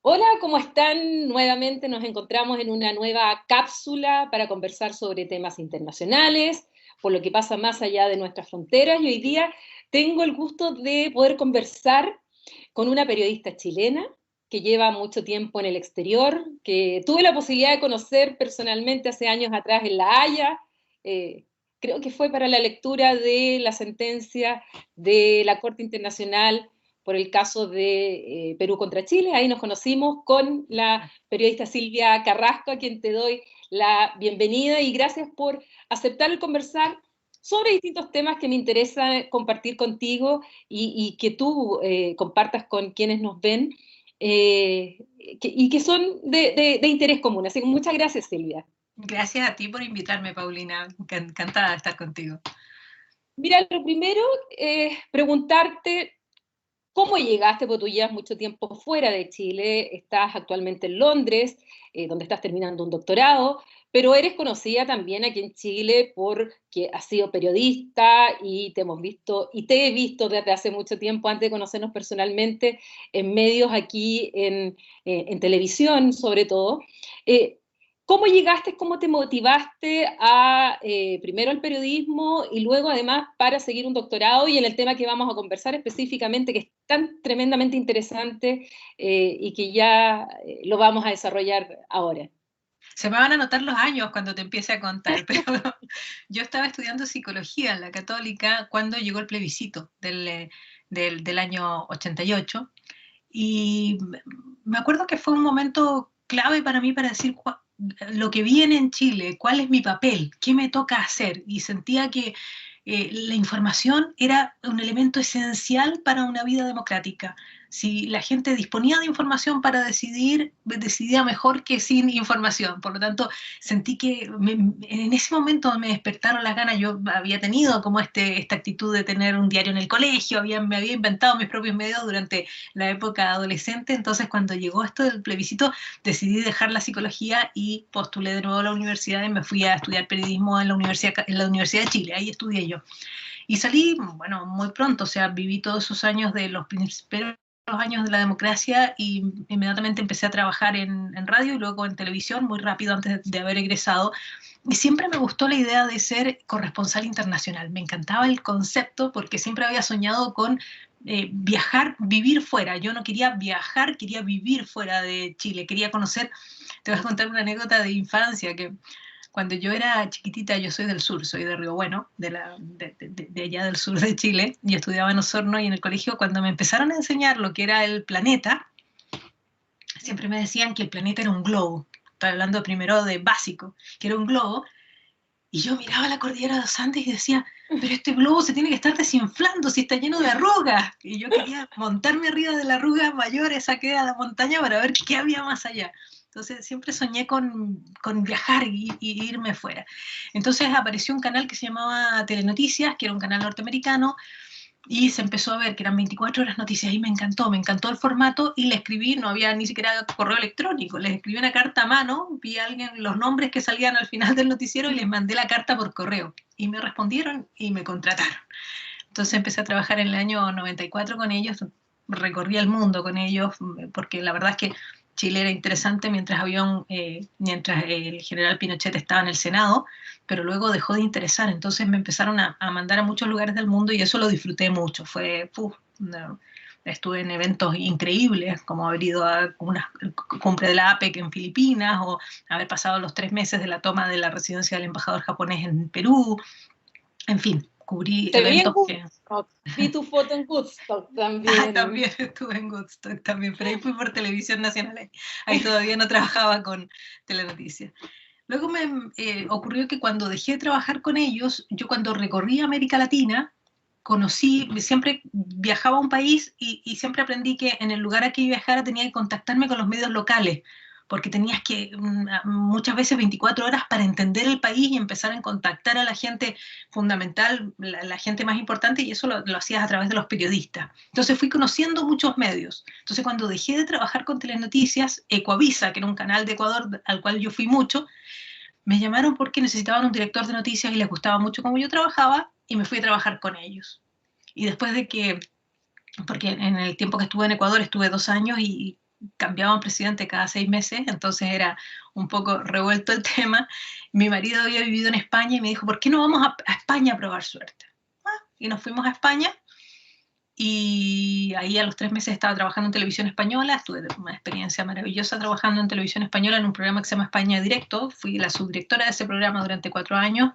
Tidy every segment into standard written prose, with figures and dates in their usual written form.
Hola, ¿cómo están? Nuevamente nos encontramos en una nueva cápsula para conversar sobre temas internacionales, por lo que pasa más allá de nuestras fronteras. Y hoy día tengo el gusto de poder conversar con una periodista chilena que lleva mucho tiempo en el exterior, que tuve la posibilidad de conocer personalmente hace años atrás en La Haya. Eh, Creo que fue para la lectura de la sentencia de la Corte Internacional por el caso de Perú contra Chile. Ahí nos conocimos con la periodista Silvia Carrasco, a quien te doy la bienvenida y gracias por aceptar el conversar sobre distintos temas que me interesa compartir contigo y que tú compartas con quienes nos ven y que son de interés común. Así que muchas gracias, Silvia. Gracias a ti por invitarme, Paulina. Encantada de estar contigo. Mira, lo primero es preguntarte ¿cómo llegaste? Porque tú llevas mucho tiempo fuera de Chile, estás actualmente en Londres, donde estás terminando un doctorado, pero eres conocida también aquí en Chile porque has sido periodista y te hemos visto, y te he visto desde hace mucho tiempo, antes de conocernos personalmente, en medios aquí, en televisión sobre todo. Eh, ¿Cómo llegaste, cómo te motivaste a primero al periodismo y luego además para seguir un doctorado y en el tema que vamos a conversar específicamente, que es tan tremendamente interesante y que ya lo vamos a desarrollar ahora? Se me van a notar los años cuando te empiece a contar, pero yo estaba estudiando psicología en la Católica cuando llegó el plebiscito del año 88 y me acuerdo que fue un momento clave para mí para decir lo que viene en Chile, cuál es mi papel, qué me toca hacer. Y sentía que la información era un elemento esencial para una vida democrática. Si la gente disponía de información para decidir, decidía mejor que sin información. Por lo tanto, sentí que en ese momento me despertaron las ganas. Yo había tenido como esta actitud de tener un diario en el colegio, me había inventado mis propios medios durante la época adolescente. Entonces, cuando llegó esto del plebiscito, decidí dejar la psicología y postulé de nuevo a la universidad y me fui a estudiar periodismo en la Universidad de Chile. Ahí estudié yo. Y salí, bueno, muy pronto, o sea, viví todos esos años de los primeros años de la democracia y inmediatamente empecé a trabajar en radio y luego en televisión muy rápido antes de haber egresado. Y siempre me gustó la idea de ser corresponsal internacional. Me encantaba el concepto porque siempre había soñado con viajar, vivir fuera. Yo no quería viajar, quería vivir fuera de Chile, quería conocer. Te voy a contar una anécdota de infancia que cuando yo era chiquitita, yo soy del sur, soy de Río Bueno, de allá del sur de Chile, y estudiaba en Osorno y en el colegio, cuando me empezaron a enseñar lo que era el planeta, siempre me decían que el planeta era un globo. Estoy hablando primero de básico, que era un globo, y yo miraba la cordillera de los Andes y decía, pero este globo se tiene que estar desinflando si está lleno de arrugas. Y yo quería montarme arriba de la arruga mayor, esa que era la montaña, para ver qué había más allá. Entonces siempre soñé con viajar y irme fuera. Entonces apareció un canal que se llamaba Telenoticias, que era un canal norteamericano, y se empezó a ver que eran 24 horas noticias y me encantó el formato y le escribí, no había ni siquiera correo electrónico, les escribí una carta a mano, vi a alguien los nombres que salían al final del noticiero y les mandé la carta por correo y me respondieron y me contrataron. Entonces empecé a trabajar en el año 94 con ellos, recorrí el mundo con ellos, porque la verdad es que Chile era interesante mientras el general Pinochet estaba en el Senado, pero luego dejó de interesar, entonces me empezaron a mandar a muchos lugares del mundo y eso lo disfruté mucho, no, estuve en eventos increíbles, como haber ido a una cumbre de la APEC en Filipinas o haber pasado los 3 meses de la toma de la residencia del embajador japonés en Perú, en fin, cubrí Te vi en eventos que... Woodstock, vi tu foto en Woodstock Ah, también. también estuve en Woodstock, también, pero ahí fui por Televisión Nacional, ahí todavía no trabajaba con Telenoticias. Luego me ocurrió que cuando dejé de trabajar con ellos, yo cuando recorrí América Latina, siempre viajaba a un país y siempre aprendí que en el lugar a que viajara tenía que contactarme con los medios locales, porque tenías que muchas veces 24 horas para entender el país y empezar a contactar a la gente fundamental, la gente más importante, y eso lo hacías a través de los periodistas. Entonces fui conociendo muchos medios. Entonces cuando dejé de trabajar con Telenoticias, Ecoavisa, que era un canal de Ecuador al cual yo fui mucho, me llamaron porque necesitaban un director de noticias y les gustaba mucho cómo yo trabajaba y me fui a trabajar con ellos. Y después de que, porque en el tiempo que estuve en Ecuador estuve 2 años y cambiaban presidente cada 6 meses, entonces era un poco revuelto el tema. Mi marido había vivido en España y me dijo, ¿por qué no vamos a España a probar suerte? Y nos fuimos a España, y ahí a los 3 meses estaba trabajando en televisión española. Tuve una experiencia maravillosa trabajando en televisión española en un programa que se llama España Directo. Fui la subdirectora de ese programa durante 4 años.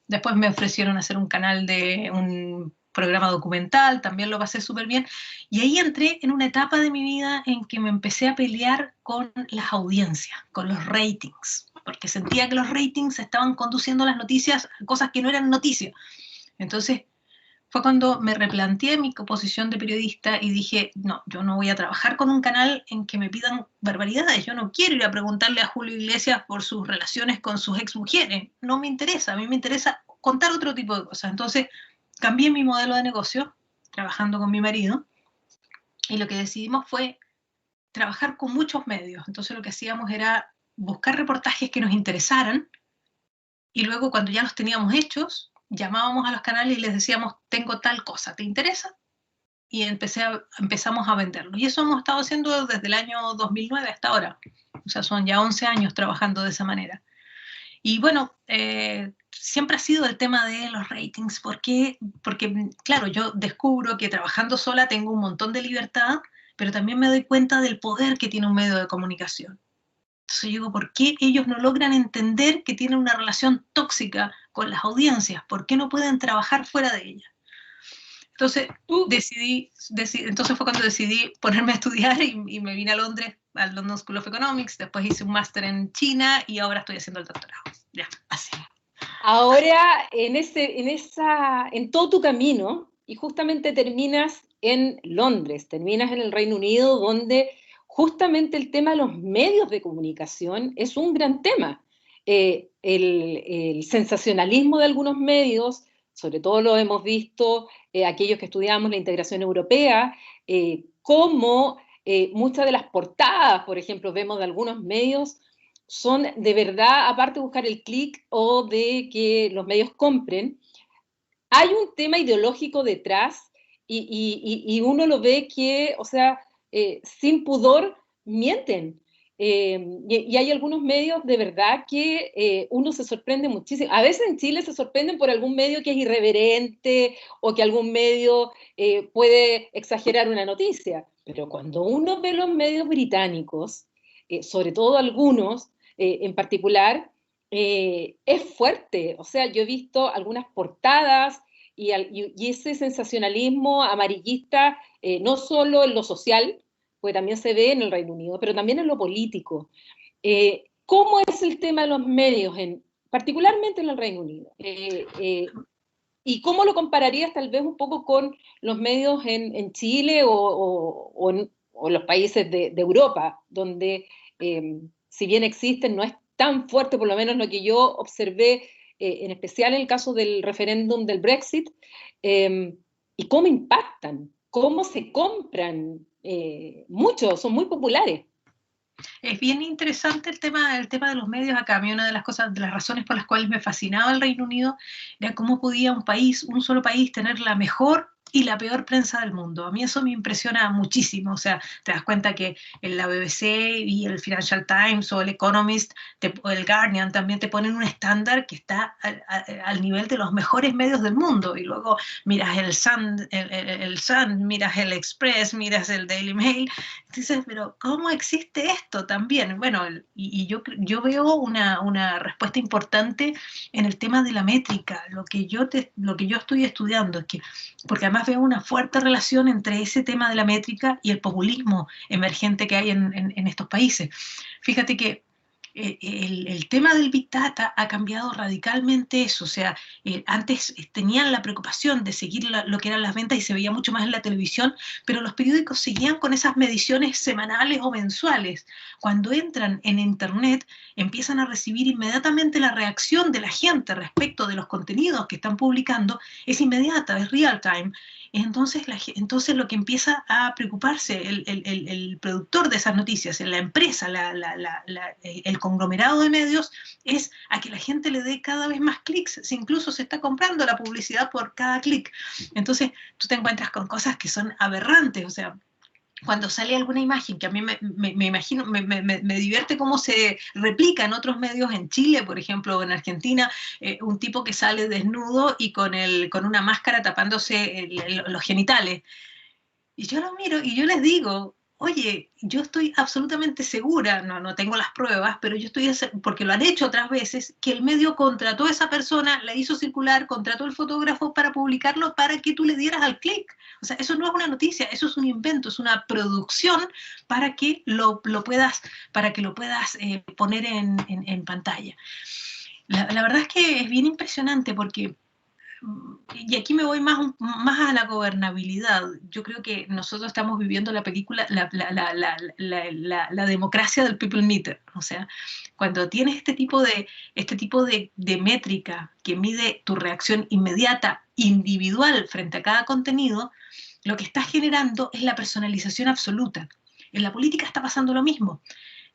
Después me ofrecieron hacer un canal de un programa documental, también lo pasé súper bien. Y ahí entré en una etapa de mi vida en que me empecé a pelear con las audiencias, con los ratings, porque sentía que los ratings estaban conduciendo las noticias a cosas que no eran noticias. Entonces fue cuando me replanteé mi posición de periodista y dije, no, yo no voy a trabajar con un canal en que me pidan barbaridades. Yo no quiero ir a preguntarle a Julio Iglesias por sus relaciones con sus exmujeres. No me interesa, a mí me interesa contar otro tipo de cosas. Entonces cambié mi modelo de negocio, trabajando con mi marido, y lo que decidimos fue trabajar con muchos medios. Entonces lo que hacíamos era buscar reportajes que nos interesaran, y luego cuando ya los teníamos hechos, llamábamos a los canales y les decíamos, tengo tal cosa, ¿te interesa? Y empezamos a venderlo. Y eso hemos estado haciendo desde el año 2009 hasta ahora. O sea, son ya 11 años trabajando de esa manera. Y bueno, siempre ha sido el tema de los ratings. ¿Por qué? Porque, claro, yo descubro que trabajando sola tengo un montón de libertad, pero también me doy cuenta del poder que tiene un medio de comunicación. Entonces yo digo, ¿por qué ellos no logran entender que tienen una relación tóxica con las audiencias? ¿Por qué no pueden trabajar fuera de ellas? Entonces entonces fue cuando decidí ponerme a estudiar y me vine a Londres, al London School of Economics. Después hice un máster en China y ahora estoy haciendo el doctorado. Ya, así. Ahora, en todo tu camino, y justamente terminas en Londres, terminas en el Reino Unido, donde justamente el tema de los medios de comunicación es un gran tema. El sensacionalismo de algunos medios, sobre todo lo hemos visto aquellos que estudiamos la integración europea, como muchas de las portadas, por ejemplo, vemos de algunos medios, son de verdad, aparte de buscar el clic o de que los medios compren, hay un tema ideológico detrás y uno lo ve que, o sea, sin pudor mienten. Y hay algunos medios de verdad que uno se sorprende muchísimo. A veces en Chile se sorprenden por algún medio que es irreverente o que algún medio puede exagerar una noticia. Pero cuando uno ve los medios británicos, sobre todo algunos en particular, es fuerte. O sea, yo he visto algunas portadas y ese sensacionalismo amarillista, no solo en lo social, porque también se ve en el Reino Unido, pero también en lo político. ¿Cómo es el tema de los medios, particularmente en el Reino Unido? ¿Y cómo lo compararías tal vez un poco con los medios en Chile o en los países de Europa, donde si bien existen, no es tan fuerte, por lo menos lo que yo observé, en especial en el caso del referéndum del Brexit, y cómo impactan, cómo se compran, muchos, son muy populares. Es bien interesante el tema de los medios acá. A mí una de las cosas, de las razones por las cuales me fascinaba el Reino Unido era cómo podía un solo país, tener la mejor y la peor prensa del mundo. A mí eso me impresiona muchísimo. O sea, te das cuenta que en la BBC y el Financial Times o el Economist o el Guardian también te ponen un estándar que está al nivel de los mejores medios del mundo. Y luego miras el Sun, miras el Express, miras el Daily Mail. Dices, pero ¿cómo existe esto también? Bueno, yo veo una respuesta importante en el tema de la métrica. Lo que yo estoy estudiando es que, porque además veo una fuerte relación entre ese tema de la métrica y el populismo emergente que hay en estos países. Fíjate que el tema del Big Data ha cambiado radicalmente eso. O sea, antes tenían la preocupación de seguir lo que eran las ventas y se veía mucho más en la televisión, pero los periódicos seguían con esas mediciones semanales o mensuales. Cuando entran en Internet, empiezan a recibir inmediatamente la reacción de la gente respecto de los contenidos que están publicando, es inmediata, es real time. Entonces lo que empieza a preocuparse el productor de esas noticias, la empresa, el conglomerado de medios, es a que la gente le dé cada vez más clics, si incluso se está comprando la publicidad por cada clic. Entonces tú te encuentras con cosas que son aberrantes. O sea, cuando sale alguna imagen, que a mí me imagino, me divierte cómo se replica en otros medios, en Chile, por ejemplo, o en Argentina, un tipo que sale desnudo y con una máscara tapándose los genitales. Y yo lo miro y yo les digo, oye, yo estoy absolutamente segura, no tengo las pruebas, pero yo estoy, porque lo han hecho otras veces, que el medio contrató a esa persona, la hizo circular, contrató al fotógrafo para publicarlo para que tú le dieras al clic. O sea, eso no es una noticia, eso es un invento, es una producción para que lo puedas poner en pantalla. La verdad es que es bien impresionante porque y aquí me voy más a la gobernabilidad. Yo creo que nosotros estamos viviendo la película, la democracia del people meter. O sea, cuando tienes este tipo de métrica que mide tu reacción inmediata, individual frente a cada contenido, lo que estás generando es la personalización absoluta. En la política está pasando lo mismo,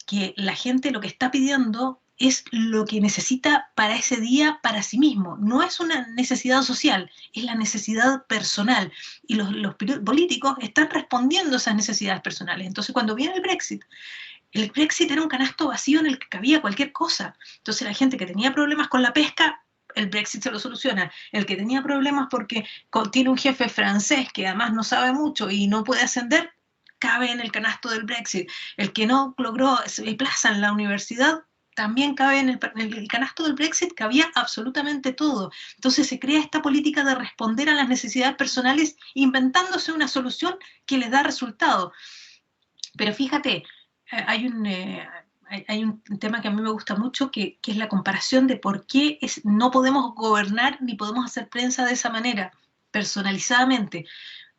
que la gente lo que está pidiendo es lo que necesita para ese día para sí mismo. No es una necesidad social, es la necesidad personal. Y los políticos están respondiendo a esas necesidades personales. Entonces, cuando viene el Brexit era un canasto vacío en el que cabía cualquier cosa. Entonces, la gente que tenía problemas con la pesca, el Brexit se lo soluciona. El que tenía problemas porque tiene un jefe francés que además no sabe mucho y no puede ascender, cabe en el canasto del Brexit. El que no logró plaza en la universidad también cabe en el canasto del Brexit, cabía absolutamente todo. Entonces se crea esta política de responder a las necesidades personales inventándose una solución que les da resultado. Pero fíjate, hay un tema que a mí me gusta mucho, que es la comparación de por qué no podemos gobernar ni podemos hacer prensa de esa manera, personalizadamente.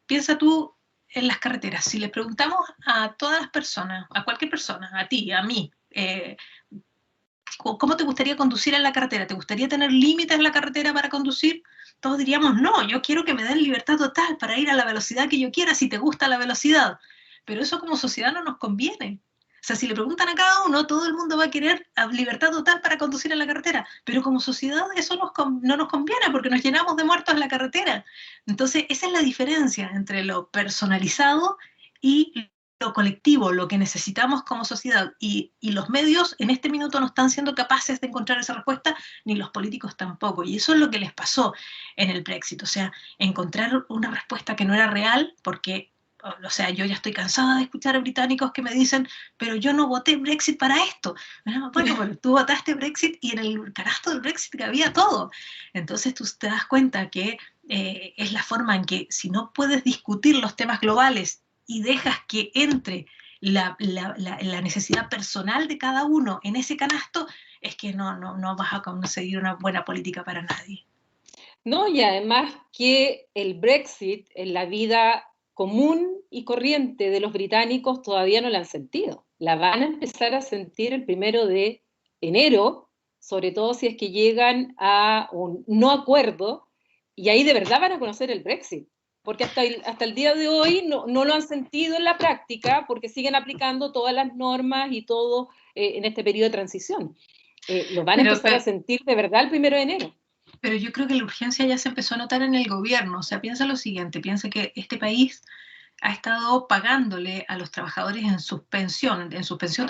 Piensa tú en las carreteras. Si le preguntamos a todas las personas, a cualquier persona, a ti, a mí, ¿cómo te gustaría conducir en la carretera? ¿Te gustaría tener límites en la carretera para conducir? Todos diríamos, no, yo quiero que me den libertad total para ir a la velocidad que yo quiera si te gusta la velocidad. Pero eso como sociedad no nos conviene. O sea, si le preguntan a cada uno, todo el mundo va a querer libertad total para conducir en la carretera. Pero como sociedad eso no nos conviene porque nos llenamos de muertos en la carretera. Entonces, esa es la diferencia entre lo personalizado y lo colectivo, lo que necesitamos como sociedad. Y los medios en este minuto no están siendo capaces de encontrar esa respuesta, ni los políticos tampoco. Y eso es lo que les pasó en el Brexit. O sea, encontrar una respuesta que no era real, porque, o sea, yo ya estoy cansada de escuchar a británicos que me dicen, pero yo no voté Brexit para esto. Bueno, pero tú votaste Brexit y en el canasto del Brexit que había todo. Entonces tú te das cuenta que es la forma en que si no puedes discutir los temas globales y dejas que entre la necesidad personal de cada uno en ese canasto, es que no vas a conseguir una buena política para nadie. No, y además que el Brexit en la vida común y corriente de los británicos todavía no la han sentido. La van a empezar a sentir el 1 de enero, sobre todo si es que llegan a un no acuerdo, y ahí de verdad van a conocer el Brexit, porque hasta el día de hoy no lo han sentido en la práctica, porque siguen aplicando todas las normas y todo en este periodo de transición. Lo van a empezar a sentir de verdad el 1 de enero. Pero yo creo que la urgencia ya se empezó a notar en el gobierno. O sea, piensa lo siguiente, piensa que este país ha estado pagándole a los trabajadores en suspensión de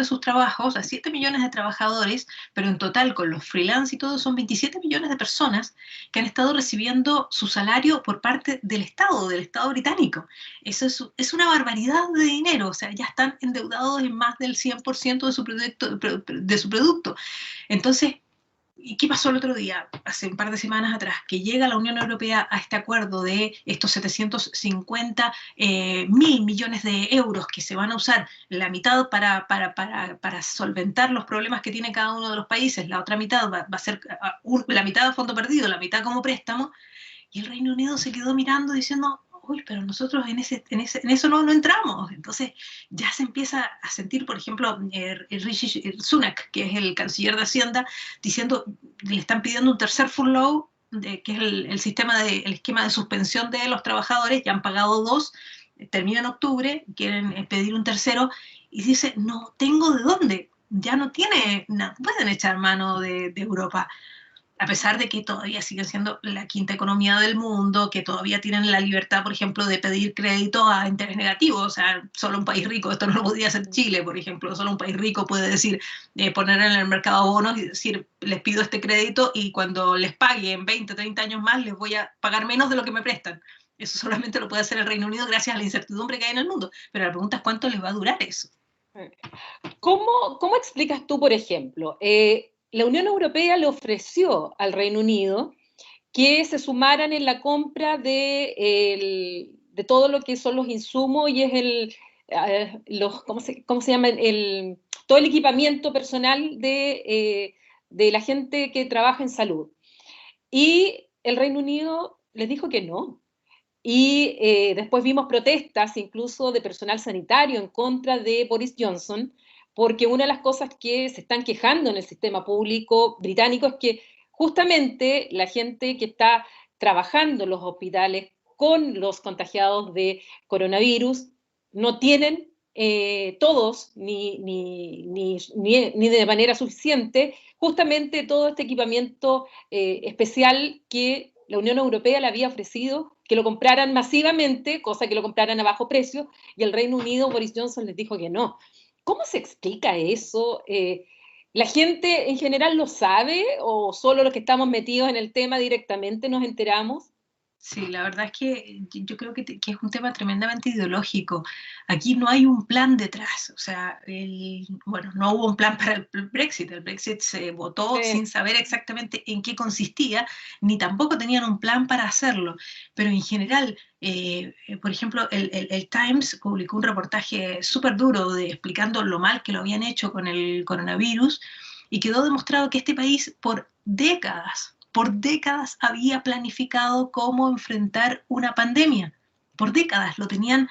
sus trabajos, a 7 millones de trabajadores, pero en total con los freelance y todo son 27 millones de personas que han estado recibiendo su salario por parte del Estado británico. Eso es una barbaridad de dinero, o sea, ya están endeudados en más del 100% de su producto. Entonces, ¿y qué pasó el otro día, hace un par de semanas atrás? Que llega la Unión Europea a este acuerdo de estos 750 mil millones de euros que se van a usar, la mitad para solventar los problemas que tiene cada uno de los países, la otra mitad va a ser la mitad a fondo perdido, la mitad como préstamo, y el Reino Unido se quedó mirando diciendo, uy, pero nosotros en eso no entramos. Entonces ya se empieza a sentir, por ejemplo, Rishi Sunak, que es el canciller de Hacienda, diciendo, le están pidiendo un tercer furlough, que es el esquema de suspensión de los trabajadores, ya han pagado 2, termina en octubre, quieren pedir un tercero, y dice, no tengo de dónde, ya no pueden echar mano de Europa. a pesar de que todavía siguen siendo la quinta economía del mundo, que todavía tienen la libertad, por ejemplo, de pedir crédito a interés negativo. O sea, solo un país rico, esto no lo podría hacer Chile, por ejemplo, solo un país rico puede decir, poner en el mercado bonos y decir, les pido este crédito y cuando les pague en 20, 30 años más, les voy a pagar menos de lo que me prestan. Eso solamente lo puede hacer el Reino Unido gracias a la incertidumbre que hay en el mundo. Pero la pregunta es cuánto les va a durar eso. ¿Cómo explicas tú, por ejemplo, la Unión Europea le ofreció al Reino Unido que se sumaran en la compra de todo lo que son los insumos y es ¿cómo se llama? Todo el equipamiento personal de la gente que trabaja en salud. Y el Reino Unido les dijo que no. Y después vimos protestas incluso de personal sanitario en contra de Boris Johnson, porque una de las cosas que se están quejando en el sistema público británico es que justamente la gente que está trabajando en los hospitales con los contagiados de coronavirus no tienen todos, ni de manera suficiente, justamente todo este equipamiento especial que la Unión Europea le había ofrecido que lo compraran masivamente, cosa que lo compraran a bajo precio, y el Reino Unido, Boris Johnson les dijo que no. ¿Cómo se explica eso? ¿La gente en general lo sabe o solo los que estamos metidos en el tema directamente nos enteramos? Sí, la verdad es que yo creo que es un tema tremendamente ideológico. Aquí no hay un plan detrás. O sea, bueno, no hubo un plan para el Brexit. El Brexit se votó sin saber exactamente en qué consistía, ni tampoco tenían un plan para hacerlo. Pero en general, por ejemplo, el Times publicó un reportaje súper duro explicando lo mal que lo habían hecho con el coronavirus y quedó demostrado que este país por décadas había planificado cómo enfrentar una pandemia. Por décadas lo tenían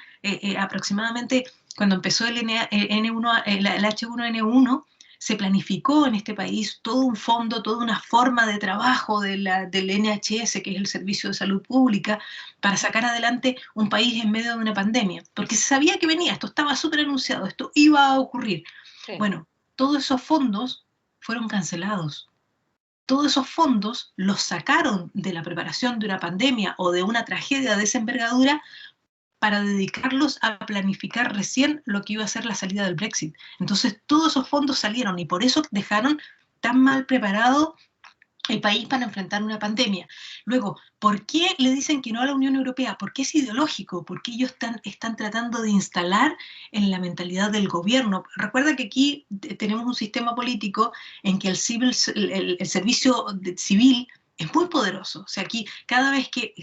aproximadamente cuando empezó el H1N1, se planificó en este país todo un fondo, toda una forma de trabajo del NHS, que es el Servicio de Salud Pública, para sacar adelante un país en medio de una pandemia. Porque se sabía que venía, esto estaba súper anunciado, esto iba a ocurrir. Sí. Bueno, todos esos fondos fueron cancelados. Todos esos fondos los sacaron de la preparación de una pandemia o de una tragedia de esa envergadura para dedicarlos a planificar recién lo que iba a ser la salida del Brexit. Entonces todos esos fondos salieron y por eso dejaron tan mal preparado el país para enfrentar una pandemia. Luego, ¿por qué le dicen que no a la Unión Europea? Porque es ideológico, porque ellos están tratando de instalar en la mentalidad del gobierno. Recuerda que aquí tenemos un sistema político en que el servicio civil es muy poderoso. O sea, aquí cada vez que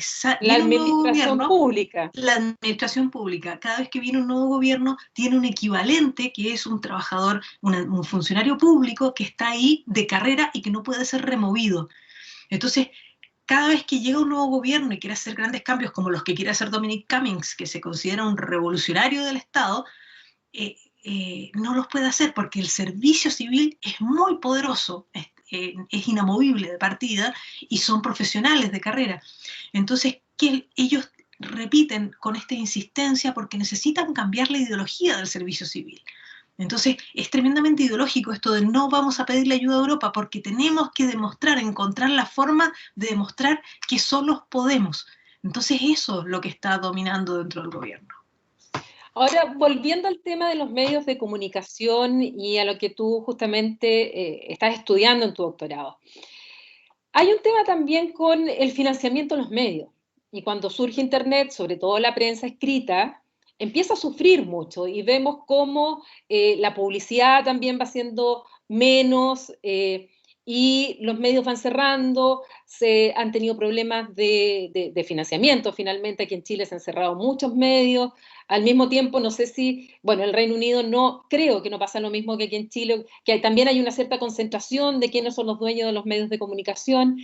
viene un nuevo gobierno, pública. La administración pública, cada vez que viene un nuevo gobierno, tiene un equivalente que es un trabajador, un funcionario público que está ahí de carrera y que no puede ser removido. Entonces, cada vez que llega un nuevo gobierno y quiere hacer grandes cambios, como los que quiere hacer Dominic Cummings, que se considera un revolucionario del Estado, no los puede hacer porque el servicio civil es muy poderoso, es inamovible de partida y son profesionales de carrera. Entonces, que ellos repiten con esta insistencia porque necesitan cambiar la ideología del servicio civil. Entonces, es tremendamente ideológico esto de no vamos a pedirle ayuda a Europa porque tenemos que demostrar, encontrar la forma de demostrar que solos podemos. Entonces, eso es lo que está dominando dentro del gobierno. Ahora, volviendo al tema de los medios de comunicación y a lo que tú justamente estás estudiando en tu doctorado. Hay un tema también con el financiamiento de los medios. Y cuando surge Internet, sobre todo la prensa escrita, empieza a sufrir mucho y vemos cómo la publicidad también va siendo menos y los medios van cerrando, se han tenido problemas de financiamiento. Finalmente aquí en Chile se han cerrado muchos medios. Al mismo tiempo, no sé si, bueno, el Reino Unido no, creo que no pasa lo mismo que aquí en Chile, que también hay una cierta concentración de quiénes son los dueños de los medios de comunicación.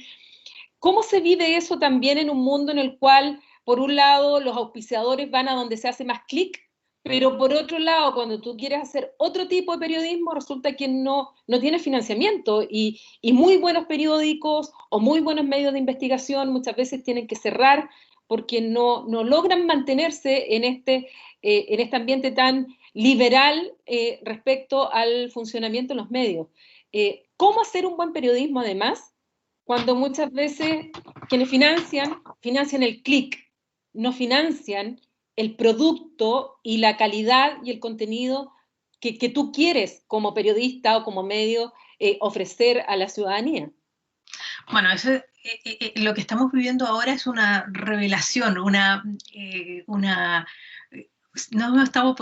¿Cómo se vive eso también en un mundo en el cual, por un lado, los auspiciadores van a donde se hace más clic, pero por otro lado, cuando tú quieres hacer otro tipo de periodismo, resulta que no tiene financiamiento y muy buenos periódicos o muy buenos medios de investigación muchas veces tienen que cerrar porque no logran mantenerse en este ambiente tan liberal respecto al funcionamiento de los medios. ¿Cómo hacer un buen periodismo además? cuando muchas veces quienes financian el clic, no financian el producto y la calidad y el contenido que tú quieres como periodista o como medio ofrecer a la ciudadanía. Bueno, lo que estamos viviendo ahora es una revelación, nos estamos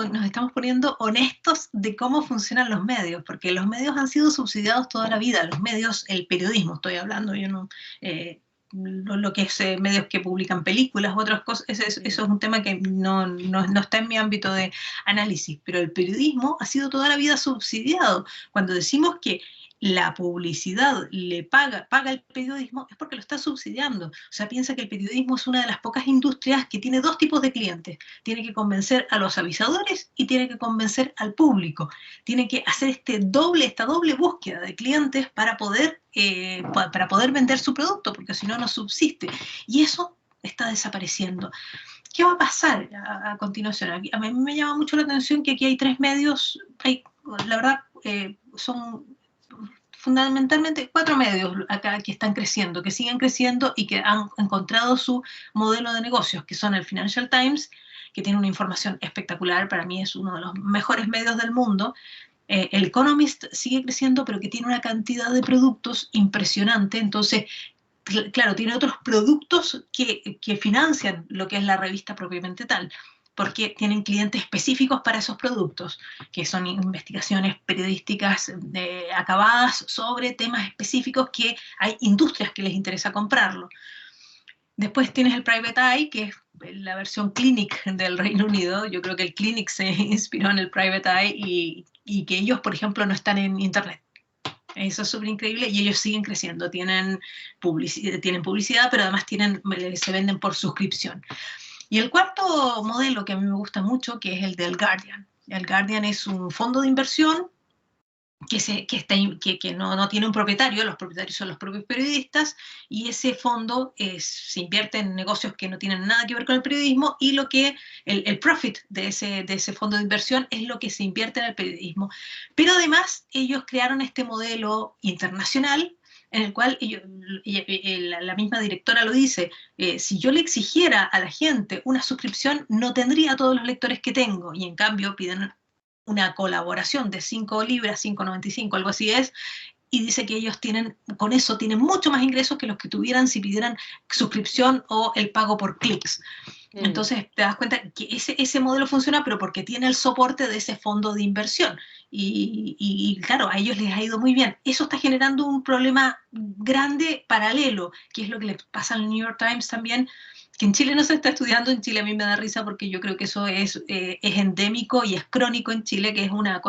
poniendo honestos de cómo funcionan los medios, porque los medios han sido subsidiados toda la vida, los medios, el periodismo estoy hablando, yo no, lo que es medios que publican películas, otras cosas, eso es un tema que no está en mi ámbito de análisis, pero el periodismo ha sido toda la vida subsidiado. Cuando decimos que la publicidad paga el periodismo, es porque lo está subsidiando. O sea, piensa que el periodismo es una de las pocas industrias que tiene dos tipos de clientes. Tiene que convencer a los avisadores y tiene que convencer al público. Tiene que hacer esta doble búsqueda de clientes para poder vender su producto, porque si no, no subsiste. Y eso está desapareciendo. ¿Qué va a pasar a continuación? A mí me llama mucho la atención que aquí hay 3 medios, la verdad, son fundamentalmente 4 medios acá que están creciendo, que siguen creciendo y que han encontrado su modelo de negocios, que son el Financial Times, que tiene una información espectacular, para mí es uno de los mejores medios del mundo. El Economist sigue creciendo, pero que tiene una cantidad de productos impresionante, entonces, claro, tiene otros productos que financian lo que es la revista propiamente tal, porque tienen clientes específicos para esos productos, que son investigaciones periodísticas acabadas sobre temas específicos que hay industrias que les interesa comprarlo. Después tienes el Private Eye, que es la versión Clinic del Reino Unido. Yo creo que el Clinic se inspiró en el Private Eye y que ellos, por ejemplo, no están en Internet. Eso es súper increíble y ellos siguen creciendo. Tienen publicidad, pero además se venden por suscripción. Y el cuarto modelo que a mí me gusta mucho, que es el del Guardian. El Guardian es un fondo de inversión que no tiene un propietario, los propietarios son los propios periodistas, y ese fondo se invierte en negocios que no tienen nada que ver con el periodismo, y el profit de ese fondo de inversión es lo que se invierte en el periodismo. Pero además ellos crearon este modelo internacional en el cual la misma directora lo dice, si yo le exigiera a la gente una suscripción, no tendría todos los lectores que tengo, y en cambio piden una colaboración de 5 libras, 5,95, algo así es, y dice que ellos con eso tienen mucho más ingresos que los que tuvieran si pidieran suscripción o el pago por clics. Entonces te das cuenta que ese modelo funciona, pero porque tiene el soporte de ese fondo de inversión. Y claro, a ellos les ha ido muy bien. Eso está generando un problema grande paralelo, que es lo que le pasa al New York Times también, que en Chile no se está estudiando. En Chile a mí me da risa porque yo creo que eso es endémico y es crónico en Chile, que es una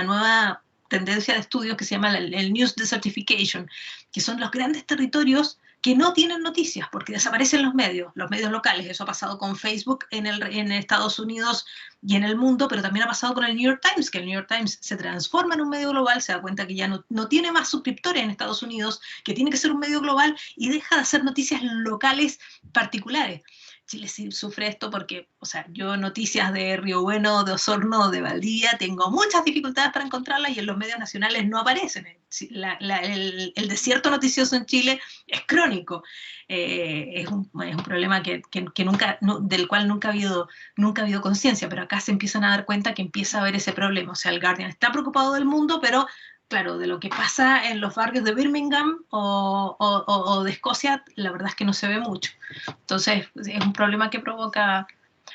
nueva tendencia de estudios que se llama el News Desertification, que son los grandes territorios que no tienen noticias porque desaparecen los medios locales. Eso ha pasado con Facebook en Estados Unidos y en el mundo, pero también ha pasado con el New York Times, que el New York Times se transforma en un medio global, se da cuenta que ya no tiene más suscriptores en Estados Unidos, que tiene que ser un medio global y deja de hacer noticias locales particulares. Chile sí sufre esto porque, o sea, yo noticias de Río Bueno, de Osorno, de Valdivia, tengo muchas dificultades para encontrarlas y en los medios nacionales no aparecen. El desierto noticioso en Chile es crónico. Es un problema del cual nunca ha habido conciencia, pero acá se empiezan a dar cuenta que empieza a haber ese problema. O sea, el Guardian está preocupado del mundo, pero claro, de lo que pasa en los barrios de Birmingham o de Escocia, la verdad es que no se ve mucho. Entonces, es un problema que provoca.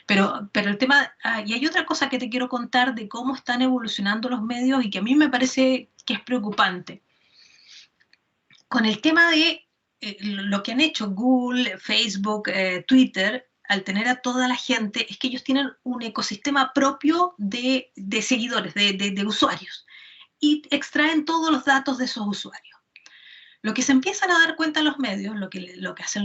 Pero el tema. Y hay otra cosa que te quiero contar de cómo están evolucionando los medios y que a mí me parece que es preocupante. Con el tema de lo que han hecho Google, Facebook, Twitter, al tener a toda la gente, es que ellos tienen un ecosistema propio de seguidores, de usuarios, y extraen todos los datos de esos usuarios. Lo que se empiezan a dar cuenta los medios, lo que se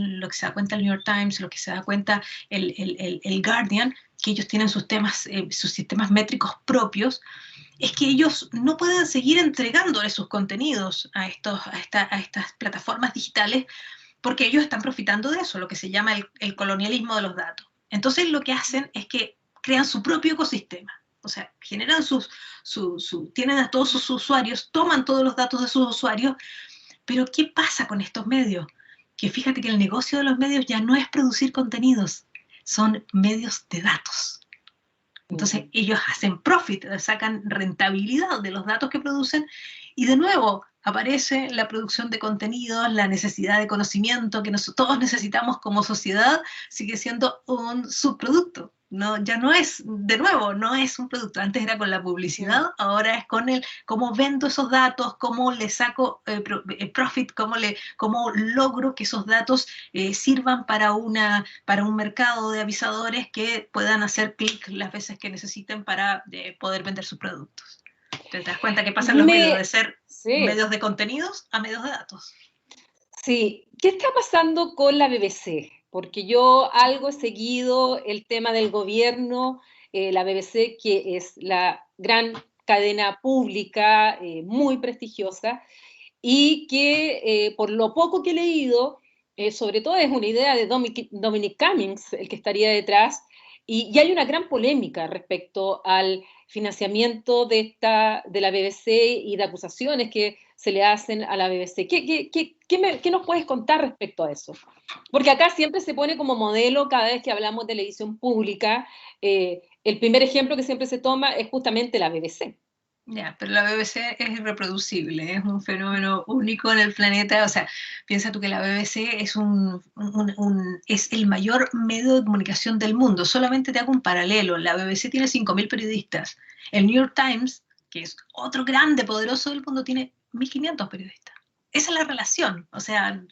da cuenta el New York Times, lo que se da cuenta el Guardian, que ellos tienen sus sistemas métricos propios, es que ellos no pueden seguir entregando sus contenidos a estas plataformas digitales porque ellos están profitando de eso, lo que se llama el colonialismo de los datos. Entonces lo que hacen es que crean su propio ecosistema. O sea, generan tienen a todos sus usuarios, toman todos los datos de sus usuarios, Pero ¿qué pasa con estos medios? Que fíjate que el negocio de los medios ya no es producir contenidos, son medios de datos. Entonces ellos hacen profit, sacan rentabilidad de los datos que producen y de nuevo aparece la producción de contenidos, la necesidad de conocimiento que todos necesitamos como sociedad, sigue siendo un subproducto. No, ya no es, de nuevo, no es un producto. Antes era con la publicidad, ahora es con el cómo vendo esos datos, cómo le saco profit, cómo logro que esos datos sirvan para un mercado de avisadores que puedan hacer clic las veces que necesiten para poder vender sus productos. ¿Te das cuenta que pasan los medios de ser medios de contenidos a medios de datos? Sí. ¿Qué está pasando con la BBC? Porque yo algo he seguido el tema del gobierno, la BBC, que es la gran cadena pública, muy prestigiosa, y que por lo poco que he leído, sobre todo es una idea de Dominic Cummings, el que estaría detrás, y hay una gran polémica respecto al financiamiento de la BBC y de acusaciones que se le hacen a la BBC. ¿Qué nos puedes contar respecto a eso? Porque acá siempre se pone como modelo cada vez que hablamos de televisión pública. El primer ejemplo que siempre se toma es justamente la BBC. Ya, pero la BBC es irreproducible, es un fenómeno único en el planeta. O sea, piensa tú que la BBC es el mayor medio de comunicación del mundo. Solamente te hago un paralelo. La BBC tiene 5.000 periodistas. El New York Times, que es otro grande, poderoso del mundo, tiene 1.500 periodistas. Esa es la relación. O sea,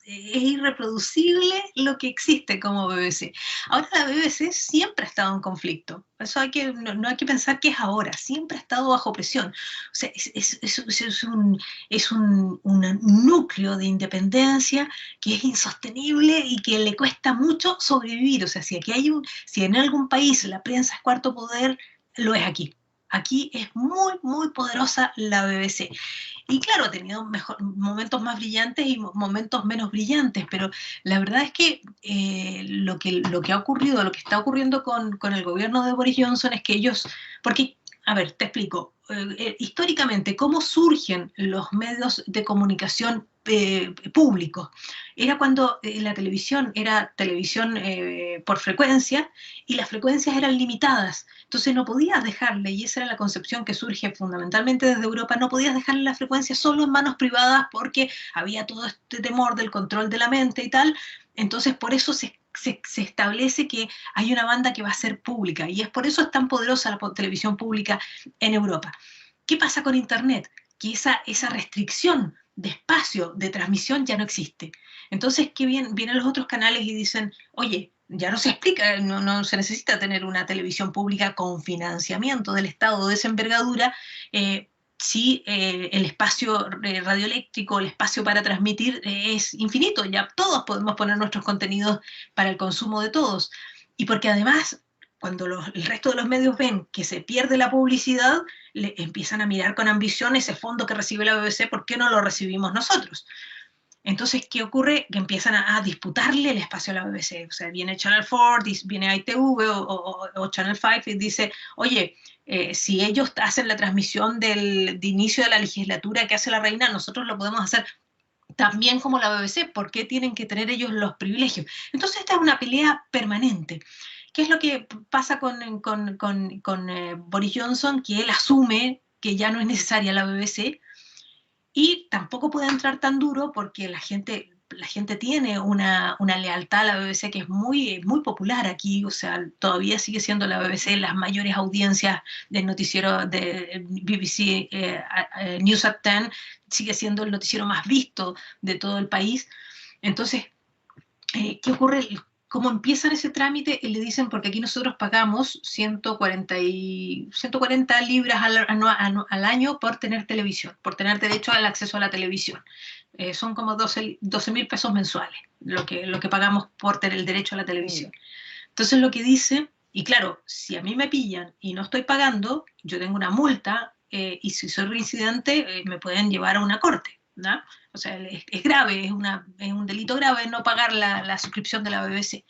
es irreproducible lo que existe como BBC. Ahora la BBC siempre ha estado en conflicto. Eso no hay que pensar que es ahora. Siempre ha estado bajo presión. O sea, es un núcleo de independencia que es insostenible y que le cuesta mucho sobrevivir. O sea, si en algún país la prensa es cuarto poder, lo es aquí. Aquí es muy, muy poderosa la BBC. Y claro, ha tenido momentos más brillantes y momentos menos brillantes, pero la verdad es que, lo que ha ocurrido, lo que está ocurriendo con el gobierno de Boris Johnson es que ellos, porque, a ver, te explico, históricamente, ¿cómo surgen los medios de comunicación públicos? Era cuando la televisión era televisión por frecuencia y las frecuencias eran limitadas. Entonces no podías dejarle, y esa era la concepción que surge fundamentalmente desde Europa, no podías dejarle la frecuencia solo en manos privadas porque había todo este temor del control de la mente y tal. Entonces por eso se establece que hay una banda que va a ser pública, y es por eso es tan poderosa la televisión pública en Europa. ¿Qué pasa con Internet? Que esa restricción de espacio de transmisión ya no existe. Entonces, ¿qué vienen los otros canales y dicen, oye, ya no se explica, no se necesita tener una televisión pública con financiamiento del Estado de esa envergadura, si el espacio radioeléctrico, el espacio para transmitir es infinito, ya todos podemos poner nuestros contenidos para el consumo de todos. Y porque además, cuando el resto de los medios ven que se pierde la publicidad, le empiezan a mirar con ambición ese fondo que recibe la BBC, ¿por qué no lo recibimos nosotros? Entonces, ¿qué ocurre? Que empiezan a disputarle el espacio a la BBC. O sea, viene Channel 4, viene ITV o Channel 5 y dice, oye, si ellos hacen la transmisión de inicio de la legislatura que hace la reina, nosotros lo podemos hacer también como la BBC. ¿Por qué tienen que tener ellos los privilegios? Entonces, esta es una pelea permanente. ¿Qué es lo que pasa con Boris Johnson? Que él asume que ya no es necesaria la BBC, y tampoco puede entrar tan duro porque la gente tiene una lealtad a la BBC que es muy, muy popular aquí. O sea, todavía sigue siendo la BBC las mayores audiencias del noticiero de BBC News at 10, sigue siendo el noticiero más visto de todo el país. Entonces, ¿qué ocurre? ¿Cómo empiezan ese trámite? Le dicen, porque aquí nosotros pagamos 140 libras al año por tener televisión, por tener derecho al acceso a la televisión. Son como 12.000 pesos mensuales lo que pagamos por tener el derecho a la televisión. Entonces lo que dice, y claro, si a mí me pillan y no estoy pagando, yo tengo una multa, y si soy reincidente, me pueden llevar a una corte, ¿no? O sea, es grave, es un delito grave no pagar la suscripción de la BBC.